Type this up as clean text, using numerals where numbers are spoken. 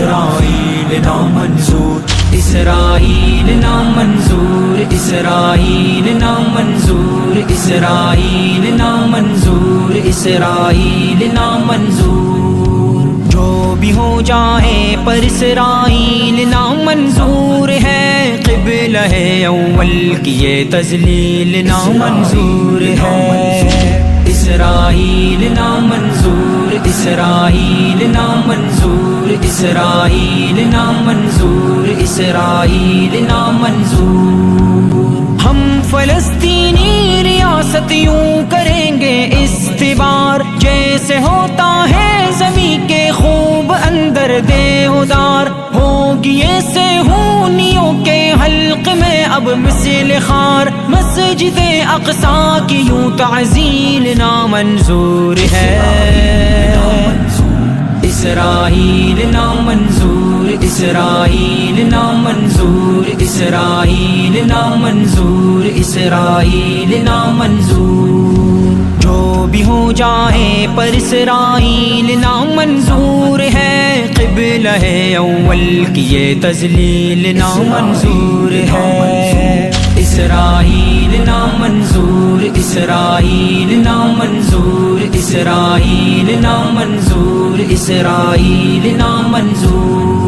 اسرائیل نامنظور، اسرائیل نامنظور، اسرائیل نامنظور، اسرائیل نامنظور، اسرائیل نامنظور۔ جو بھی ہو جائے پر اسرائیل نامنظور ہے، قبلہ اول کی یہ تذلیل نامنظور ہے۔ اسرائیل نامنظور، اسرائیل نامنظور، اسرائیل نامنظور، اسرائیل نامنظور۔ ہم فلسطینی ریاست یوں کریں گے استبار، جیسے ہوتا ہے زمیں کے خوب اندر دیودار، ہوگی ایسے ہونیوں کے حلق میں اب مثل خار، مسجد اقصیٰ کی یوں تعزیل نامنظور ہے۔ اسرائیل نامنظور، اسرائیل نامنظور، اسرائیل نامنظور، اسرائیل نامنظور۔ جو بھی ہو جائے پر اسرائیل نامنظور ہے، قبلہ اول کی یہ تذلیل نامنظور ہے۔ اسرائیل نامنظور، اسرائیل نامنظور، اسرائیل نامنظور، اسرائیل نامنظور۔